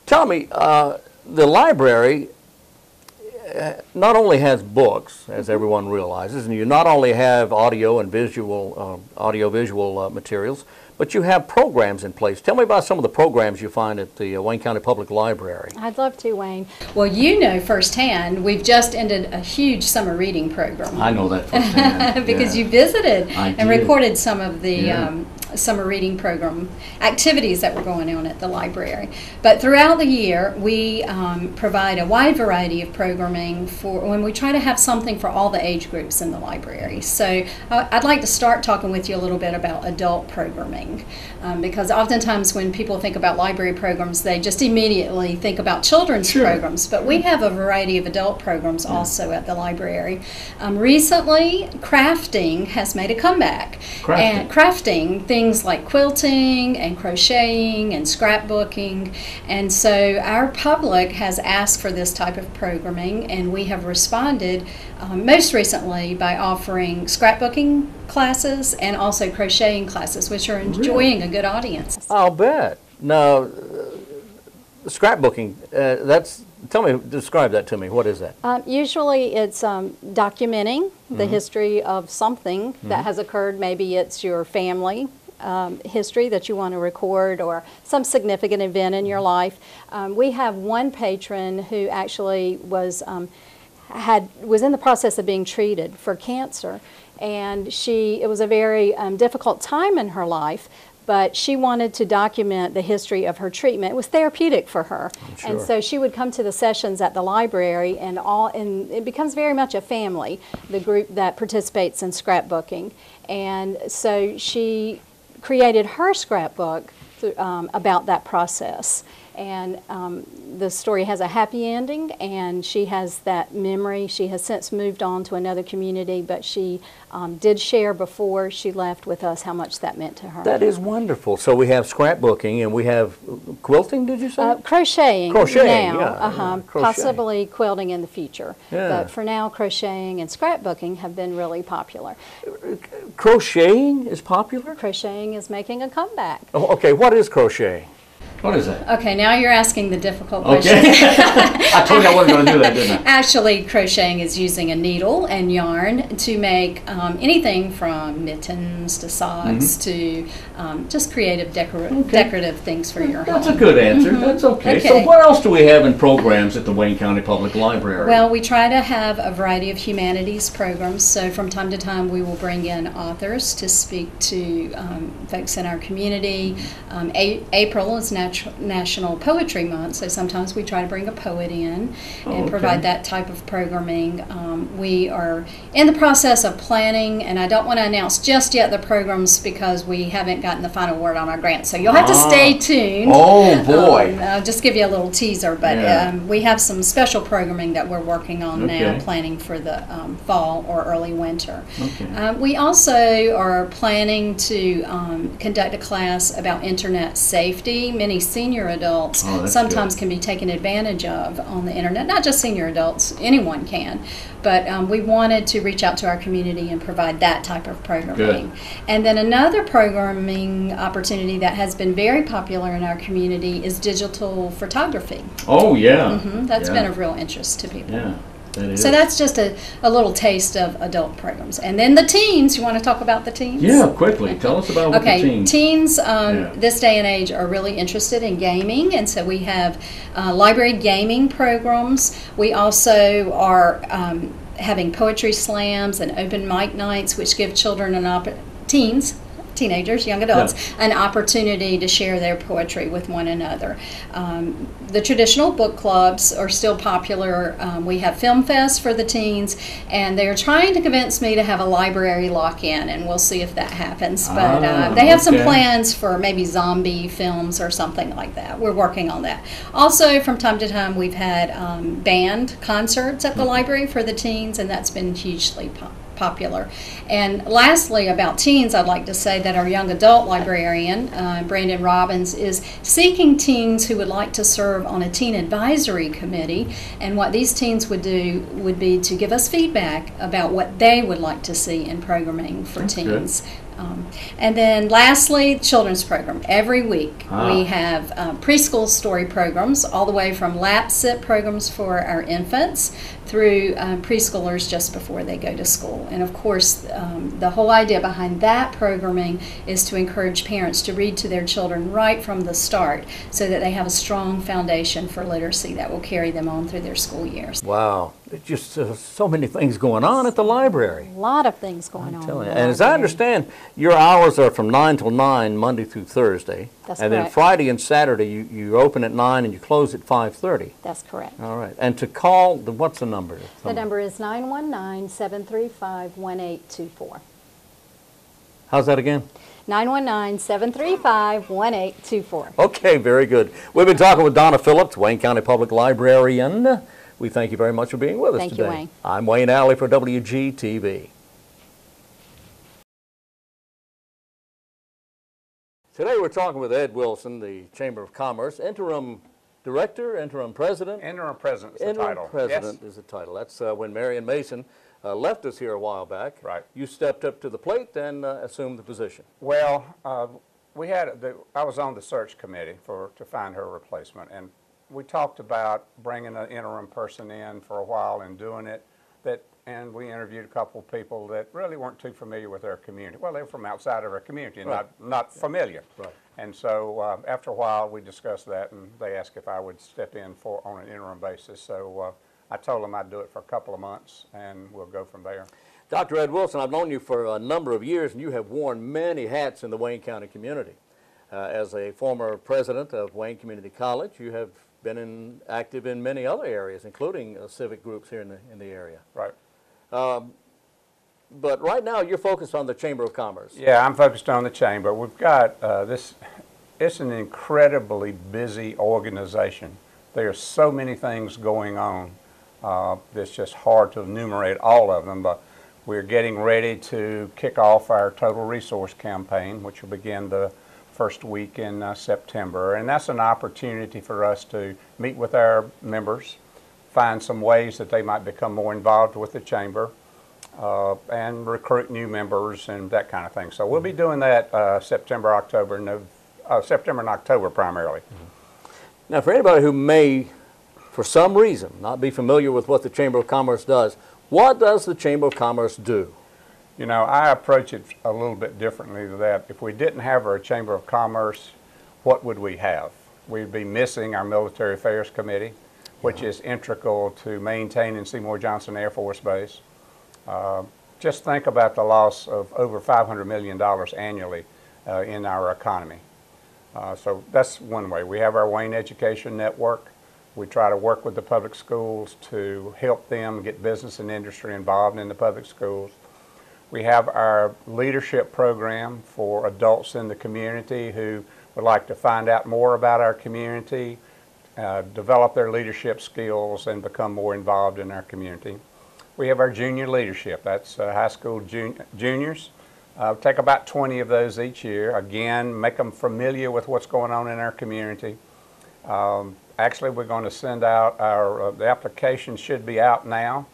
Tell me, the library, not only has books, as everyone realizes, and you not only have audio and visual, audio-visual materials, but you have programs in place. Tell me about some of the programs you find at the Wayne County Public Library. I'd love to, Wayne. Well, you know firsthand, we've just ended a huge summer reading program. I know that firsthand. Because you visited did. and recorded some of the summer reading program activities that were going on at the library. But throughout the year, we provide a wide variety of programming for when we try to have something for all the age groups in the library. So I'd like to start talking with you a little bit about adult programming. Because oftentimes when people think about library programs, they just immediately think about children's programs. But we have a variety of adult programs also at the library. Recently, crafting has made a comeback. And crafting, things like quilting and crocheting and scrapbooking. And so our public has asked for this type of programming, and we have responded most recently by offering scrapbooking classes and also crocheting classes, which are enjoying a good audience. I'll bet. Now, scrapbooking, describe that to me. What is that? Usually it's documenting the history of something that has occurred. Maybe it's your family history that you want to record, or some significant event in your life. We have one patron who actually was in the process of being treated for cancer, and it was a very difficult time in her life, but she wanted to document the history of her treatment. It was therapeutic for her. Sure. And so she would come to the sessions at the library, and it becomes very much a family, the group that participates in scrapbooking. And so she created her scrapbook about that process. And the story has a happy ending, and she has that memory. She has since moved on to another community, but she did share before she left with us how much that meant to her. That is wonderful. So we have scrapbooking, and we have quilting, did you say? Crocheting. Crocheting, now, crochet. Possibly quilting in the future. Yeah. But for now, crocheting and scrapbooking have been really popular. Crocheting is popular? Crocheting is making a comeback. Oh, okay, what is crocheting? What is that? Okay, now you're asking the difficult question. Okay. I told you I wasn't going to do that, didn't I? Actually, crocheting is using a needle and yarn to make anything from mittens to socks to just creative decorative things for your home. That's a good answer. That's okay. So what else do we have in programs at the Wayne County Public Library? Well, we try to have a variety of humanities programs. So from time to time, we will bring in authors to speak to folks in our community. April is National Poetry Month, so sometimes we try to bring a poet in and provide that type of programming. We are in the process of planning, and I don't want to announce just yet the programs because we haven't gotten the final word on our grant, so you'll have to stay tuned. Oh boy. I'll just give you a little teaser, but we have some special programming that we're working on now, planning for the fall or early winter. We also are planning to conduct a class about internet safety. Many senior adults sometimes can be taken advantage of on the internet. Not just senior adults, anyone can. But we wanted to reach out to our community and provide that type of programming. And then another programming opportunity that has been very popular in our community is digital photography. Oh, yeah. That's been of real interest to people. Yeah. So that's just a little taste of adult programs. And then the teens, you want to talk about the teens? Yeah, quickly. Tell us about what the teens. Teens this day and age are really interested in gaming, and so we have library gaming programs. We also are having poetry slams and open mic nights, which give children teenagers, young adults, an opportunity to share their poetry with one another. The traditional book clubs are still popular. We have Film Fest for the teens, and they're trying to convince me to have a library lock-in, and we'll see if that happens. But they have some plans for maybe zombie films or something like that. We're working on that. Also, from time to time, we've had band concerts at the library for the teens, and that's been hugely popular. And lastly, about teens, I'd like to say that our young adult librarian, Brandon Robbins, is seeking teens who would like to serve on a teen advisory committee. And what these teens would do would be to give us feedback about what they would like to see in programming for teens. And then lastly, children's program. Every week we have preschool story programs, all the way from lap sit programs for our infants through preschoolers just before they go to school. And of course, the whole idea behind that programming is to encourage parents to read to their children right from the start so that they have a strong foundation for literacy that will carry them on through their school years. Wow. There's just so many things going on at the library. A lot of things going on. And as I understand, your hours are from 9 till 9, Monday through Thursday. That's and correct. Then Friday and Saturday, you open at 9 and you close at 5:30. That's correct. All right. And to call, what's the number? The number is 919-735-1824. How's that again? 919-735-1824. Okay, very good. We've been talking with Donna Phillips, Wayne County Public Librarian. We thank you very much for being with us today. Thank you, Wayne. I'm Wayne Alley for WGTV. Today we're talking with Ed Wilson, the Chamber of Commerce, interim director, interim president. Interim president is the Interim title. president Yes. is the title. That's when Marion Mason left us here a while back. Right. You stepped up to the plate and assumed the position. Well, I was on the search committee to find her replacement, and we talked about bringing an interim person in for a while and doing it. And we interviewed a couple of people that really weren't too familiar with our community. Well, they were from outside of our community and not familiar. Right. And so after a while, we discussed that, and they asked if I would step in on an interim basis. So I told them I'd do it for a couple of months, and we'll go from there. Dr. Ed Wilson, I've known you for a number of years, and you have worn many hats in the Wayne County community. As a former president of Wayne Community College, you have been active in many other areas, including civic groups here in the area. Right. But right now, you're focused on the Chamber of Commerce. Yeah, I'm focused on the Chamber. We've got it's an incredibly busy organization. There are so many things going on. It's just hard to enumerate all of them, but we're getting ready to kick off our Total Resource Campaign, which will begin the first week in September. And that's an opportunity for us to meet with our members, find some ways that they might become more involved with the Chamber, and recruit new members and that kind of thing. So we'll be doing that September and October primarily. Now, for anybody who may, for some reason, not be familiar with what the Chamber of Commerce does, what does the Chamber of Commerce do? You know, I approach it a little bit differently than that. If we didn't have our Chamber of Commerce, what would we have? We'd be missing our Military Affairs Committee, which is integral to maintaining Seymour Johnson Air Force Base. Just think about the loss of over $500 million annually in our economy. So that's one way. We have our Wayne Education Network. We try to work with the public schools to help them get business and industry involved in the public schools. We have our leadership program for adults in the community who would like to find out more about our community, develop their leadership skills, and become more involved in our community. We have our junior leadership. That's high school juniors. Take about 20 of those each year. Again, make them familiar with what's going on in our community. Actually, we're going to send out the application should be out now,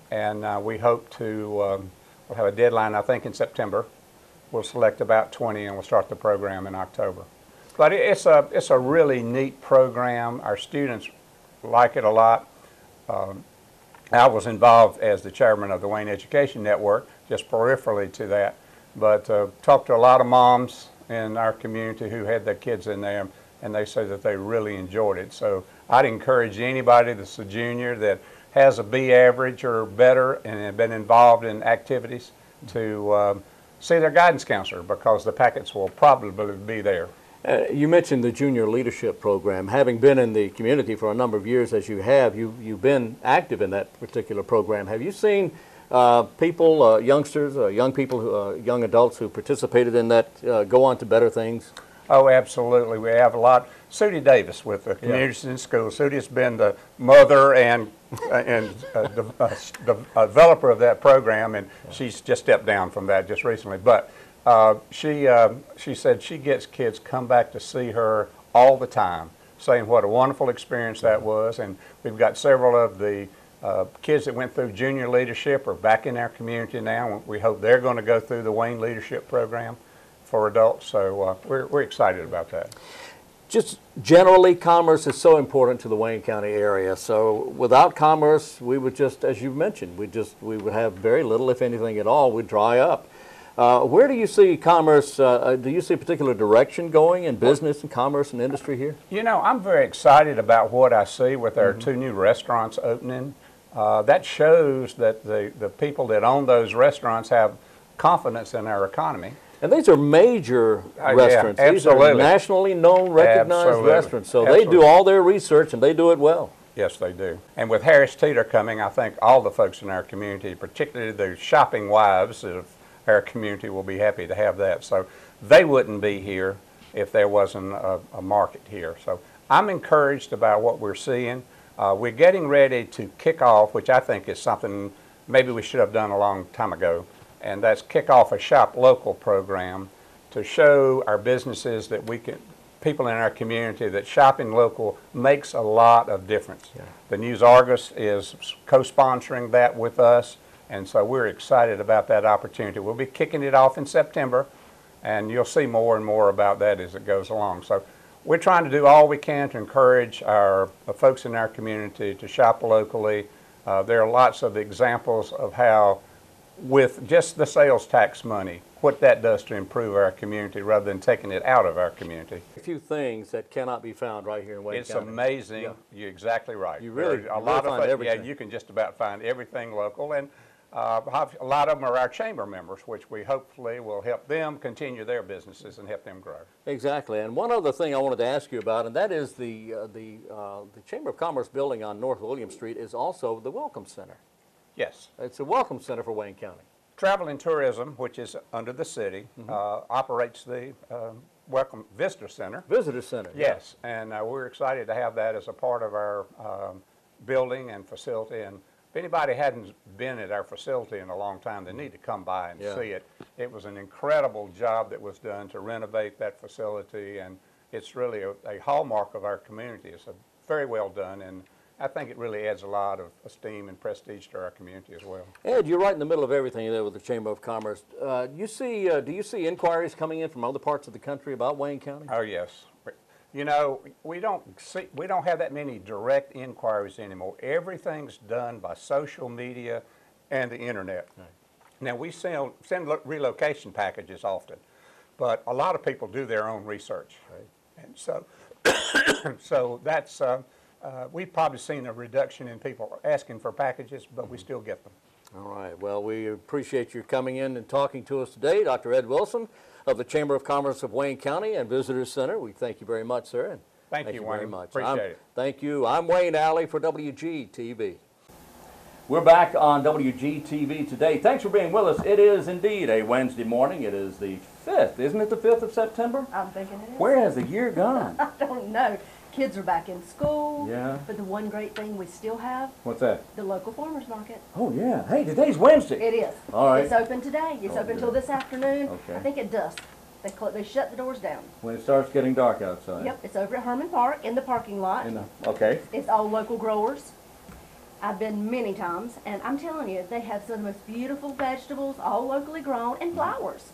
and we hope to we'll have a deadline, I think, in September. We'll select about 20, and we'll start the program in October. But it's a really neat program. Our students like it a lot. I was involved as the chairman of the Wayne Education Network, just peripherally to that, but talked to a lot of moms in our community who had their kids in there, and they say that they really enjoyed it. So I'd encourage anybody that's a junior that has a B average or better and have been involved in activities to see their guidance counselor, because the packets will probably be there. You mentioned the Junior Leadership Program. Having been in the community for a number of years as you have, you've been active in that particular program. Have you seen people, youngsters, young people, young adults who participated in that go on to better things? Oh, absolutely. We have a lot. Sudie Davis with the Communities in Schools. Sudie has been the mother and developer of that program, and she's just stepped down from that just recently. But she said she gets kids come back to see her all the time, saying what a wonderful experience that was. And we've got several of the Kids that went through junior leadership are back in our community now. We hope they're going to go through the Wayne Leadership Program for adults, so we're excited about that. Just generally, commerce is so important to the Wayne County area. So without commerce, we would just, as you mentioned, we would have very little, if anything at all, would dry up. Where do you see commerce, do you see a particular direction going in business and commerce and industry here? You know, I'm very excited about what I see with our 2 new restaurants opening. That shows that the people that own those restaurants have confidence in our economy. And these are major restaurants. Yeah, these are nationally known, recognized restaurants. So they do all their research and they do it well. Yes, they do. And with Harris Teeter coming, I think all the folks in our community, particularly the shopping wives of our community, will be happy to have that. So they wouldn't be here if there wasn't a market here. So I'm encouraged about what we're seeing. We're getting ready to kick off, which I think is something maybe we should have done a long time ago, and that's kick off a Shop Local program to show our businesses that people in our community, that shopping local makes a lot of difference. Yeah. The News Argus is co-sponsoring that with us, and so we're excited about that opportunity. We'll be kicking it off in September, and you'll see more and more about that as it goes along. So we're trying to do all we can to encourage the folks in our community to shop locally. There are lots of examples of how, with just the sales tax money, what that does to improve our community rather than taking it out of our community. A few things that cannot be found right here in Wayne County. It's amazing. Yeah. You're exactly right. You really, find everything. Yeah, you can just about find everything local, and a lot of them are our chamber members, which we hopefully will help them continue their businesses and help them grow. Exactly. And one other thing I wanted to ask you about, and that is the Chamber of Commerce building on North William Street is also the Welcome Center. Yes. It's a welcome center for Wayne County. Travel and Tourism, which is under the city, operates the Welcome Visitor Center. Visitor Center. Yes, yeah. And we're excited to have that as a part of our building and facility. And if anybody hadn't been at our facility in a long time, they need to come by and see it. It was an incredible job that was done to renovate that facility, and it's really a hallmark of our community. It's very well done, and I think it really adds a lot of esteem and prestige to our community as well. Ed, you're right in the middle of everything there with the Chamber of Commerce. Do you see inquiries coming in from other parts of the country about Wayne County? Oh, yes. You know, we don't have that many direct inquiries anymore. Everything's done by social media and the internet. Right. Now, we send relocation packages often, but a lot of people do their own research. Right. And so, so that's, we've probably seen a reduction in people asking for packages, but we still get them. All right. Well, we appreciate you coming in and talking to us today, Dr. Ed Wilson of the Chamber of Commerce of Wayne County and Visitors Center. We thank you very much, sir. And thank you, Wayne. Very much. Appreciate it. Thank you. I'm Wayne Alley for WGTV. We're back on WGTV today. Thanks for being with us. It is indeed a Wednesday morning. It is the 5th. Isn't it the 5th of September? I'm thinking it is. Where has the year gone? I don't know. Kids are back in school. Yeah. But the one great thing we still have. What's that? The local farmers market. Oh, yeah. Hey, today's Wednesday. It is. All right. It's open today. It's open until this afternoon. Okay. I think at dusk. They shut the doors down. When it starts getting dark outside. Yep. It's over at Herman Park in the parking lot. Okay. It's all local growers. I've been many times, and I'm telling you, they have some of the most beautiful vegetables, all locally grown, and flowers.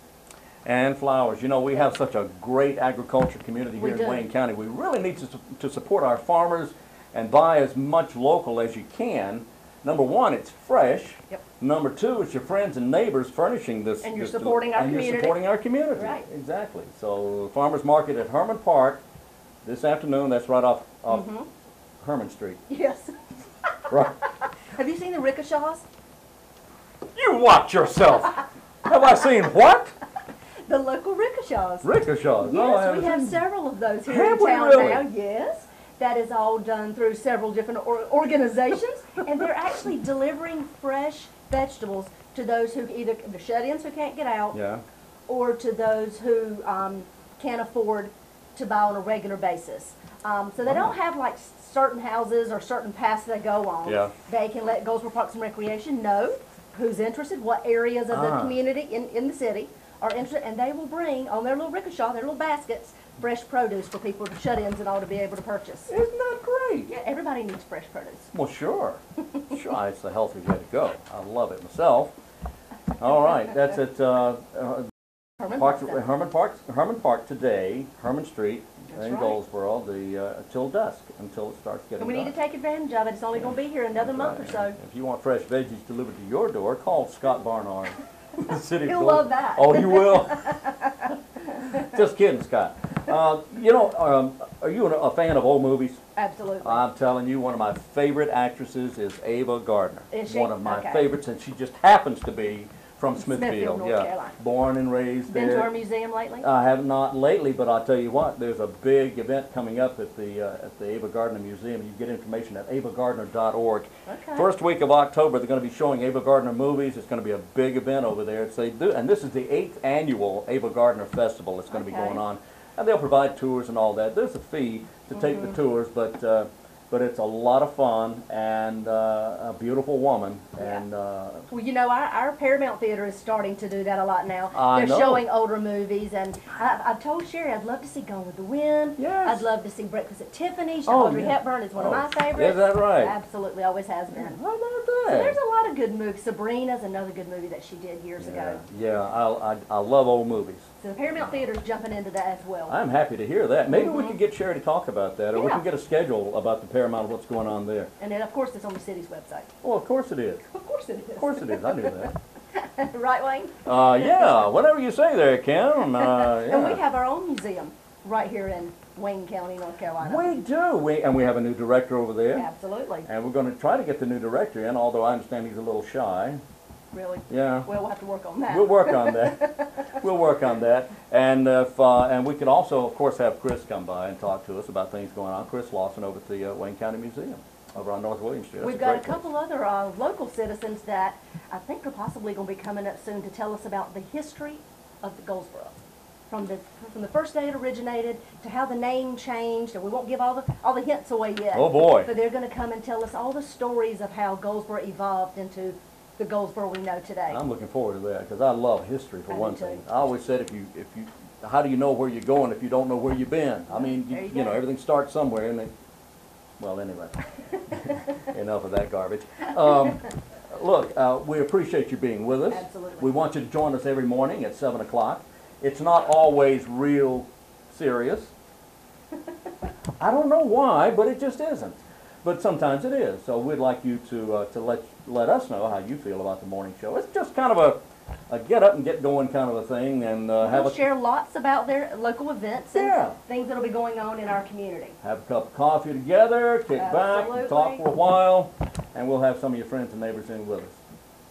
And flowers. You know, we have such a great agriculture community here in Wayne County. We really need to support our farmers and buy as much local as you can. Number one, it's fresh. Yep. Number two, it's your friends and neighbors furnishing this. And you're supporting our community. And you're supporting our community. Right. Exactly. So, farmers market at Herman Park this afternoon. That's right off Herman Street. Yes. Right. Have you seen the rickshaws? You watch yourself. Have I seen what? The local rickshaws. Rickshaws. Yes, we have several of those here in town now. Yes. That is all done through several different organizations, and they're actually delivering fresh vegetables to those who either the shut-ins who can't get out, or to those who can't afford to buy on a regular basis. So they don't have like certain houses or certain paths they go on. Yeah. They can let Goldsboro Parks and Recreation know who's interested, what areas of the community in the city are interested, and they will bring on their little rickshaw, their little baskets, fresh produce for people to shut-ins and all to be able to purchase. Isn't that great? great. Yeah, everybody needs fresh produce. Well, sure. Sure, it's the healthy way to go. I love it myself. All right, that's at Herman Park today, Herman Street in Goldsboro, till dusk, until it starts getting And we dark. need to take advantage of it. It's only going to be here another month or so. If you want fresh veggies delivered to your door, call Scott Barnard. You'll love that. Oh, you will? Just kidding, Scott. Are you a fan of old movies? Absolutely. I'm telling you, one of my favorite actresses is Ava Gardner. Is she? One of my Okay. favorites, and she just happens to be from Smithfield. North Yeah, Carolina. born and raised Been there. to our museum lately? I have not lately, but I'll tell you what, there's a big event coming up at the Ava Gardner Museum. You get information at avagardner.org. Okay. First week of October, they're going to be showing Ava Gardner movies. It's going to be a big event over there. And this is the 8th annual Ava Gardner Festival that's going to be going on. And they'll provide tours and all that. There's a fee to take the tours, but it's a lot of fun and a beautiful woman. Yeah. And Well, you know, our Paramount Theater is starting to do that a lot now. I They're know. showing older movies, and I've told Sherry I'd love to see Gone with the Wind. Yes. I'd love to see Breakfast at Tiffany's. Oh, Audrey yeah. Hepburn is one of Oh, my favorites. is that right? Absolutely, always has been. how about So that? there's a lot of good movies. Sabrina's another good movie that she did years ago. Yeah, I love old movies. So the Paramount Theater's jumping into that as well. I'm happy to hear that. Maybe we could get Sherry to talk about that, or we Yeah. can get a schedule about the Paramount, what's going on there. And then, of course, it's on the city's website. Well, of course it is. Of course it is. Of course it is. I knew that. Right, Wayne? Yeah, whatever you say there, Kim. And we Yeah. have our own museum right here in Wayne County, North Carolina. We do. And we have a new director over there. Absolutely. And we're going to try to get the new director in, although I understand he's a little shy. Really? Yeah. Well, we'll have to work on that. We'll work on that. We'll work on that. And and we could also, of course, have Chris come by and talk to us about things going on. Chris Lawson over at the Wayne County Museum over on North William Street. That's We've got a great place. couple other local citizens that I think are possibly going to be coming up soon to tell us about the history of the Goldsboro. From the first day it originated to how the name changed, and we won't give all the hints away yet. Oh boy. But they're going to come and tell us all the stories of how Goldsboro evolved into the Goldsboro we know today. I'm looking forward to that because I love history for I do one too. thing. I always said if you how do you know where you're going if you don't know where you've been? I mean, There you you know, go. everything starts somewhere, and well, anyway, enough of that garbage. Look, we appreciate you being with us. Absolutely. We want you to join us every morning at 7 o'clock. It's not always real serious. I don't know why, but it just isn't. But sometimes it is. So we'd like you to let us know how you feel about the morning show. It's just kind of a get up and get going kind of a thing, and have We'll a share lots about their local events and Yeah. things that will be going on in our community. have a cup of coffee together, kick back, Absolutely. talk for a while, and we'll have some of your friends and neighbors in with us.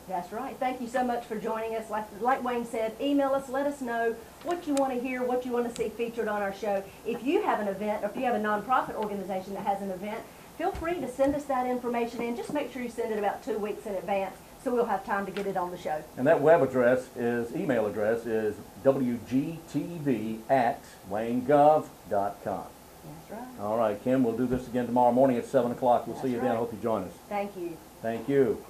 That's right. Thank you so much for joining us. Like Wayne said, email us, let us know what you want to hear, what you want to see featured on our show. If you have an event, or if you have a nonprofit organization that has an event, feel free to send us that information in. Just make sure you send it about 2 weeks in advance so we'll have time to get it on the show. And that email address is wgtv@waynegov.com. That's right. All right, Kim, we'll do this again tomorrow morning at 7 o'clock. We'll see you then. I right. hope you join us. Thank you. Thank you.